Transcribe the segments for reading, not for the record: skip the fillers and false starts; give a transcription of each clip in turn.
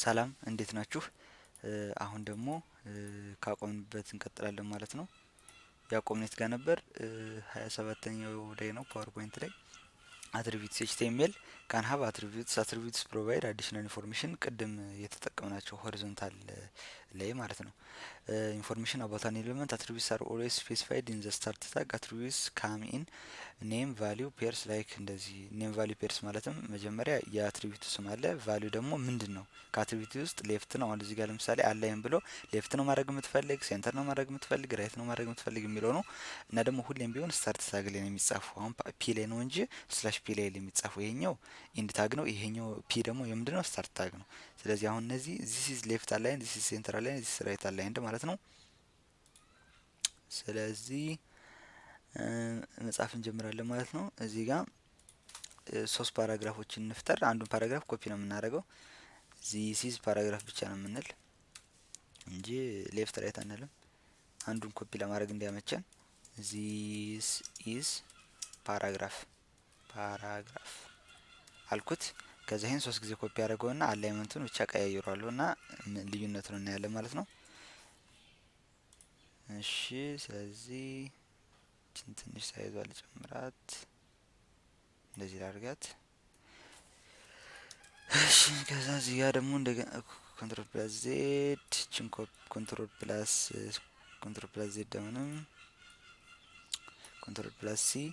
ሰላም እንዴት ናችሁ? አሁን ደግሞ ካቆምንበት እንቀጥላለን ማለት ነው። ያቆምነት ጋር ነበር 27ኛው ላይ ነው ፓወርፖይንት ላይ attributes html can have attributes provide additional information ቅድም የተጠቀምናቸው ሆሪዞንታል ላይ ማለት ነው። information about an element attributes are always specified in the start tag attributes come in name value pairs like እንደዚህ name value pairs ማለትም መጀመሪያ የአትሪቢዩቱ ስም አለ ቫልዩ ደግሞ ምንድነው ከአትሪቢዩቱ ውስጥ ሌፍት ነው አሁን እዚህ ጋር ለምሳሌ አላይን ብሎ ሌፍት ነው ማድረግ የምትፈልግ ሴንተር ነው ማድረግ የምትፈልግ ራይት ነው ማድረግ የምትፈልግ የሚለው ነው እና ደግሞ ሁሌም ቢሆን ስታርት ታግ ላይ ነው የሚጻፈው አሁን ፒ ላይ ነው እንጂ ስላሽ ፒ ላይ የሚጻፈው ይሄኛው ኢንድ ታግ ነው ይሄኛው ፒ ደግሞ የምንድነው ስታርት ታግ ነው ስለዚህ አሁን እነዚህ this is left align this is center align this is right aligned ማለት ነው ስለዚህ መጻፍ እንጀምራለን ማለት ነው እዚህ ጋር ሶስት ፓራግራፎችን እንፍጠር አንዱን ፓራግራፍ ኮፒ ነው የምናደርገው this is ፓራግራፍ ብቻ ነው የምንል እንጂ ሌፍት ራይት አንልም አንዱን ኮፒ ለማድረግ እንዲያመቸን this is ፓራግራፍ አልኩት ከዛ ይሄን ሶስት ጊዜ ኮፒ ያደርገውና አላይመንቱን ብቻ ቀያይሯለሁና ልዩነቱን እናያለን ማለት ነው እሺ ስለዚህ ትንሽ ሳይዟ ልጨምራት እንደዚህ ላድርጋት እሺ ከዛ እዚህ ጋር ደግሞ እንደገና ኮንትሮል ፕላስ ዜድ ቺን ኮንትሮል ፕላስ ዜድ አሁንም ኮንትሮል ፕላስ ሲ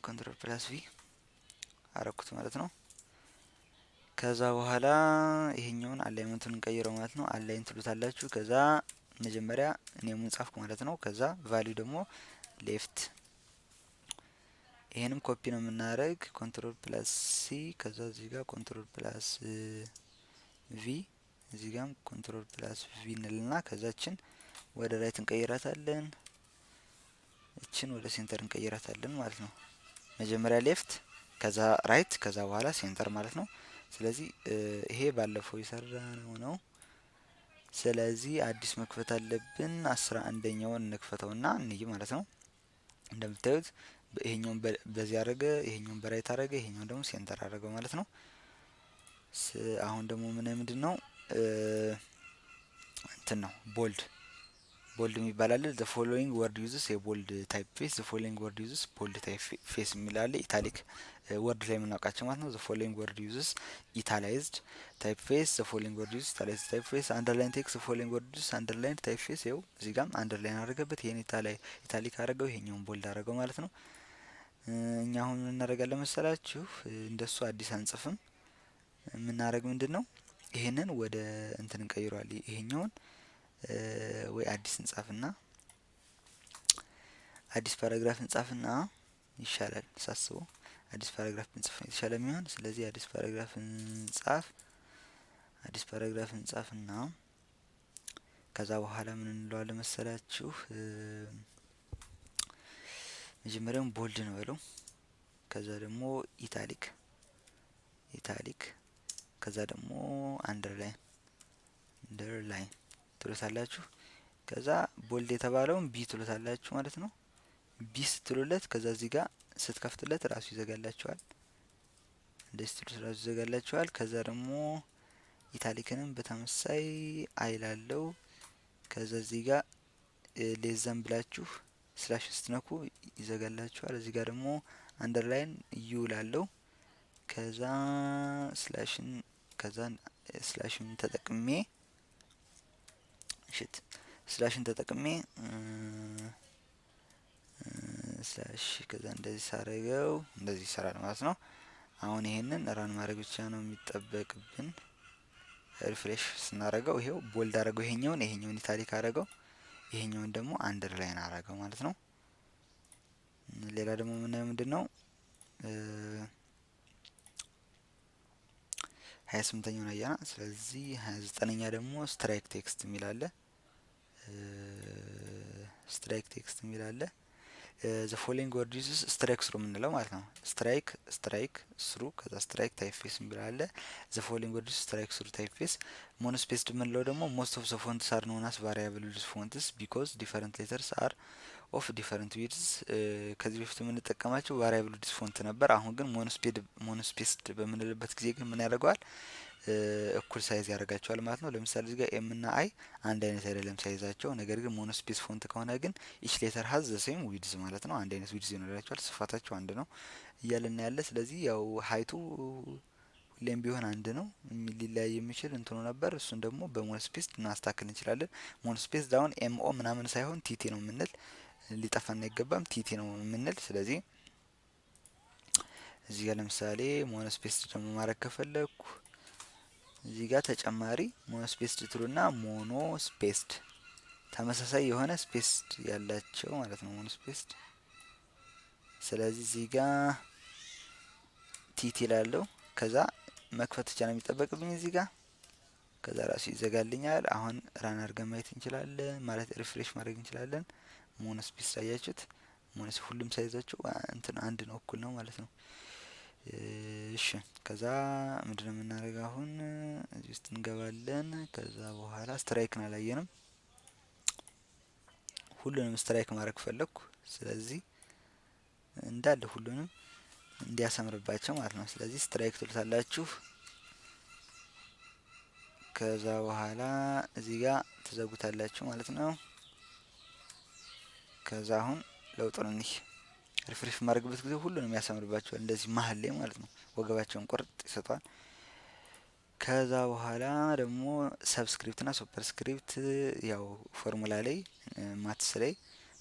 ኮንትሮል ፕላስ ቪ አረኩት ማለት ነው ከዛ በኋላ ይሄኛውን አላይመንቱን እንቀይረው ማለት ነው አላይን ትሉታላችሁ ከዛ መጀመሪያ ኔሙን ጻፍኩ ማለት ነው ከዛ ቫልዩ ደግሞ ሌፍት ይሄንም ኮፒ ነው የምናደርግ ኮንትሮል ፕላስ ሲ ከዛ እዚህ ጋር ኮንትሮል ፕላስ ቪ እዚህ ጋርም ኮንትሮል ፕላስ ቪ እንልና ከዛችን ወደ ራይት እንቀይራታለን እችን ወደ ሴንተር እንቀይራታለን ማለት ነው መጀመሪያ ሌፍት ከዛ ራይት ከዛ በኋላ ሴንተር ማለት ነው ስለዚህ ይሄ ባለፈው ይሰራነው ነው ስለዚህ አዲስ መክፈት አለብን 11ኛውን እንክፈተውና እንይ ማለት ነው እንደምታዩት ይሄኛውን በዚህ አረገ ይሄኛውን በራይት አረገ ይሄኛውን ደግሞ ሴንተር አረገው ማለት ነው አሁን ደግሞ ምንድነው እንትን ነው ቦልድ የሚባል አለ the following word uses a bold typeface the following word uses bold typeface የሚላል ኢታሊክ ወርድ ላይ የምናውቃቸው ማለት ነው the following word uses italicized typeface the following word uses italicized typeface underline text the following word uses underline typeface ይኸው እዚህ ጋርም አንደርላይን አደረገበት ይሄን ኢታሊክ አደረገው ይሄኛውን ቦልድ አደረገው ማለት ነው እኛ አሁን ምን እናደርጋለን መሰላችሁ እንደሱ አዲስ አንጽፍም የምናደርግ ምንድነው ይሄንን ወደ እንትን እንቀይሯል ይሄኛውን ወይ አዲስ እንጻፍና አዲስ ፓራግራፍ እንጻፍና ይሻላል ሳስበው አዲስ ፓራግራፍ እንጽፍ የተሻለ የሚሆን ስለዚህ አዲስ ፓራግራፍ እንጻፍና ከዛ በኋላ ምን እንለዋለን መሰላችሁ መጀመሪያውን ቦልድ ነው በለው ከዛ ደግሞ ኢታሊክ ከዛ ደግሞ አንደርላይን ትሉታላችሁ ከዛ ቦልድ የተባለውን ቢ ትሉታላችሁ ማለት ነው ቢ ስትሉለት ከዛ እዚህ ጋር ስትከፍቱለት ራሱ ይዘጋላችኋል እንደዚህ ትሉት ራሱ ይዘጋላችኋል ከዛ ደግሞ ኢታሊክንም በተመሳሳይ አይላለው ከዛ እዚህ ጋር ሌዘም ብላችሁ ስላሽ ስትነኩ ይዘጋላችኋል እዚህ ጋር ደግሞ አንደርላይን ዩ ላለው ከዛ ስላሽን ተጠቅሜ ስላሽን ተጠቅሜ ስላሽ ከዛ እንደዚህ ሳረገው እንደዚህ ይሰራል ማለት ነው አሁን ይሄንን ራን ማድረግ ብቻ ነው የሚጠበቅብን ሪፍሬሽ ስናረገው ይሄው ቦልድ አረገው ይሄኛውን ኢታሊክ አረገው ይሄኛውን ደግሞ አንደርላይን አረገው ማለት ነው ሌላ ደግሞ ምንድነው 28ኛው ነው ያና ስለዚህ 29ኛ ደግሞ ስትራይክ ቴክስት የሚላለ the following word uses strike through ምንለው ማለት ነው strike through ከዛ strike typeface የሚላለ the following word uses strike through typeface monospaced ምንለው ደግሞ most of the fonts are known as variable fonts because different letters are ኦፍ ዲፈረንት ዊድዝ ከዚህ በፊት የምንጠቀማቸው ቫሪያብል ዊድዝ ፎንት ነበር። አሁን ግን ሞኖስፔስድ በምንልበት ጊዜ ግን ምን ያደርገዋል? እኩል ሳይዝ ያደርጋቸዋል ማለት ነው። ለምሳሌ እዚህ ጋር ኤም እና አይ አንድ አይነት አይደለም ሳይዛቸው። ነገር ግን ሞኖስፔስ ፎንት ከሆነ ግን ኢች ሌተር ሀዝ ዘ ሴም ዊድዝ ማለት ነው። አንድ አይነት ዊድዝ ይኖራቸዋል፣ ስፋታቸው አንድ ነው እያለን ያለ። ስለዚህ ያው ሀይቱ ሁሌም ቢሆን አንድ ነው። ሊለያይ የሚችል እንትኑ ነበር። እሱን ደግሞ በሞኖስፔስ ማስተካከል እንችላለን። ሞኖስፔስ ዳውን ኤምኦ ምናምን ሳይሆን ቲቲ ነው የምንል፣ ሊጠፋን አይገባም። ቲቲ ነው የምንል። ስለዚህ እዚህ ጋር ለምሳሌ ሞኖስፔስ ደግሞ ማድረግ ከፈለኩ እዚህ ጋር ተጨማሪ ሞኖስፔስድ ትሉና ሞኖስፔስድ ተመሳሳይ የሆነ ስፔስድ ያላቸው ማለት ነው ሞኖስፔስድ። ስለዚህ እዚህ ጋር ቲቲ ላለው ከዛ መክፈት ብቻ ነው የሚጠበቅብኝ እዚህ ጋር። ከዛ ራሱ ይዘጋልኛል። አሁን ራን አድርገን ማየት እንችላለን፣ ማለት ሪፍሬሽ ማድረግ እንችላለን። ሞኖስፔስ ታያችሁት? ሁሉም ሳይዛቸው እንትን አንድ ነው፣ እኩል ነው ማለት ነው። እሺ ከዛ ምንድነው የምናደርገው? አሁን እዚህ ውስጥ እንገባለን። ከዛ በኋላ ስትራይክን አላየንም። ሁሉንም ስትራይክ ማድረግ ፈለኩ። ስለዚህ እንዳለ ሁሉንም እንዲያሰምርባቸው ማለት ነው። ስለዚህ ስትራይክ ትሉታላችሁ። ከዛ በኋላ እዚህ ጋር ትዘጉታላችሁ ማለት ነው። ከዛ አሁን ለውጡን እንይ። ሪፍሬሽ ማድረግበት ጊዜ ሁሉንም ያሰምርባቸዋል እንደዚህ መሀል ላይ ማለት ነው። ወገባቸውን ቁርጥ ይሰጧል። ከዛ በኋላ ደግሞ ሰብስክሪፕት ና ሱፐርስክሪፕት ያው ፎርሙላ ላይ ማትስ ላይ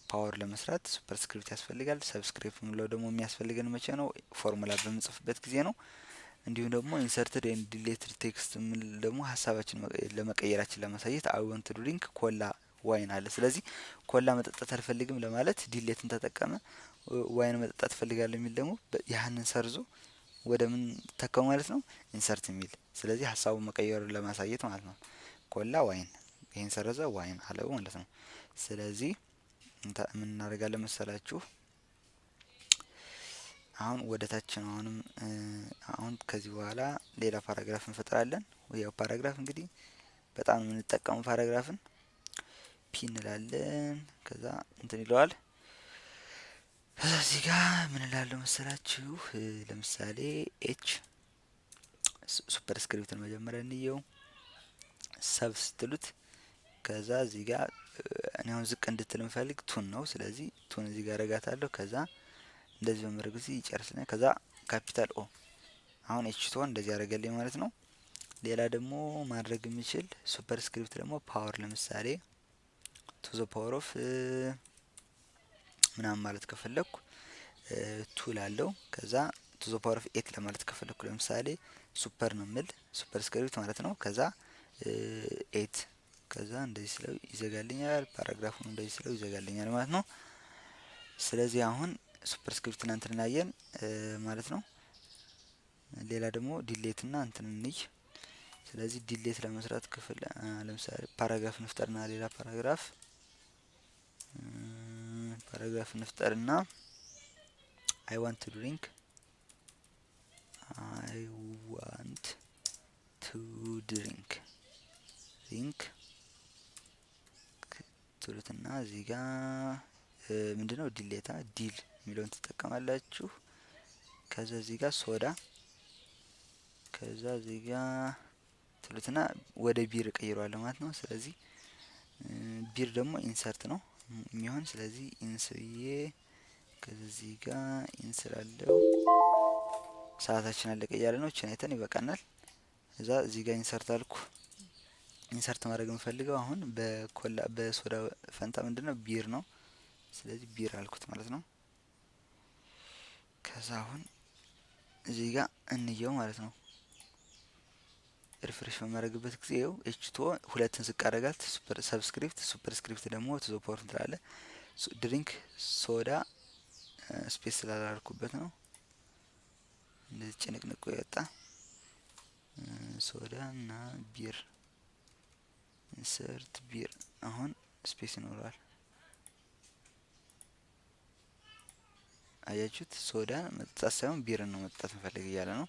ፓወር ለመስራት ሱፐርስክሪፕት ያስፈልጋል። ሰብስክሪፕት ምንለው ደግሞ የሚያስፈልገን መቼ ነው? ፎርሙላ በምንጽፍበት ጊዜ ነው። እንዲሁም ደግሞ ኢንሰርትድ ኤንድ ዲሌትድ ቴክስት ምን ደግሞ ሀሳባችን ለመቀየራችን ለማሳየት አይ ዋንት ቱ ድሪንክ ኮላ ዋይን አለ። ስለዚህ ኮላ መጠጣት አልፈልግም ለማለት ዲሌትን ተጠቀመ። ዋይን መጠጣት እፈልጋለሁ የሚል ደግሞ ያህንን ሰርዞ ወደ ምን ተካው ማለት ነው? ኢንሰርት የሚል። ስለዚህ ሀሳቡን መቀየሩን ለማሳየት ማለት ነው። ኮላ ዋይን፣ ይሄን ሰረዘ ዋይን አለው ማለት ነው። ስለዚህ ምን እናደርጋለን መሰላችሁ? አሁን ወደ ታች ነው። አሁን ከዚህ በኋላ ሌላ ፓራግራፍ እንፈጥራለን። ያው ፓራግራፍ እንግዲህ በጣም የምንጠቀመው ፓራግራፍን ፒ እንላለን። ከዛ እንትን ይለዋል። ከዛ እዚህ ጋር ምን እላለሁ መሰላችሁ? ለምሳሌ ኤች ሱፐርስክሪፕትን መጀመሪያ እንየው። ሰብ ስትሉት ከዛ እዚህ ጋር እኔ አሁን ዝቅ እንድትል እንፈልግ ቱን ነው። ስለዚህ ቱን እዚህ ጋር አረጋታለሁ። ከዛ እንደዚህ በመረግ ጊዜ ይጨርስልኛል። ከዛ ካፒታል ኦ አሁን ኤች ቶን እንደዚህ ያደርገልኝ ማለት ነው። ሌላ ደግሞ ማድረግ የሚችል ሱፐርስክሪፕት ደግሞ ፓወር ለምሳሌ ቱ ዘ ፓወር ኦፍ ምናምን ማለት ከፈለኩ ቱ ላለው። ከዛ ቱ ዘ ፓወር ኦፍ ኤት ለማለት ከፈለኩ ለምሳሌ ሱፐር ነው የምል ሱፐርስክሪፕት ማለት ነው። ከዛ ኤት ከዛ እንደዚህ ስለው ይዘጋልኛል። ፓራግራፉን እንደዚህ ስለው ይዘጋልኛል ማለት ነው። ስለዚህ አሁን ሱፐርስክሪፕት ና እንትን እናየን ማለት ነው። ሌላ ደግሞ ዲሌት ና እንትን እንይ። ስለዚህ ዲሌት ለመስራት ክፍል ለምሳሌ ፓራግራፍ እንፍጠርና ሌላ ፓራግራፍ እንፍጠርና አይ ዋንት ቱ ድሪንክ ትሉትና እዚህ ጋር ምንድነው ዲሌታ ዲል የሚለውን ትጠቀማላችሁ። ከዛ እዚህ ጋር ሶዳ ከዛ እዚህ ጋር ትሉትና ወደ ቢር ቀይሯለሁ ማለት ነው። ስለዚህ ቢር ደግሞ ኢንሰርት ነው የሚሆን። ስለዚህ ኢንስዬ ከዚህ ጋር ኢንስላለው ሰዓታችን አለቀ እያለ ነው። እቺን አይተን ይበቃናል። እዛ እዚህ ጋር ኢንሰርት አልኩ። ኢንሰርት ማድረግ የምፈልገው አሁን በሶዳ ፈንታ ምንድነው ቢር ነው። ስለዚህ ቢር አልኩት ማለት ነው። ከዛ አሁን እዚህ ጋር እንየው ማለት ነው። ሪፍሬሽ በማድረግበት ጊዜ ይኸው ኤችቶ ሁለትን ዝቅ አደረጋት። ሱፐርስክሪፕት ደግሞ ቱ ዘ ፓወር ትላለ። ድሪንክ ሶዳ ስፔስ ስላላልኩበት ነው እንደዚህ ጭንቅንቁ የወጣ ሶዳ እና ቢር ኢንሰርት ቢር አሁን ስፔስ ይኖረዋል። አያችሁት? ሶዳ መጠጣት ሳይሆን ቢርን ነው መጠጣት እንፈልግ እያለ ነው።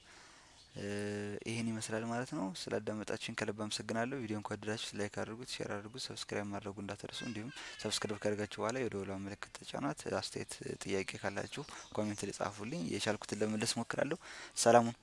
ይሄን ይመስላል ማለት ነው። ስላዳመጣችሁኝ ከልብ አመሰግናለሁ። ቪዲዮን ከወደዳችሁ ላይክ አድርጉት፣ ሼር አድርጉት፣ ሰብስክራይብ ማድረጉ እንዳትረሱ። እንዲሁም ሰብስክራይብ ካደረጋችሁ በኋላ የደወሏን ምልክት ተጫኗት። አስተያየት ጥያቄ ካላችሁ ኮሜንት ላይ ጻፉልኝ። የቻልኩትን ለመመለስ ሞክራለሁ። ሰላሙን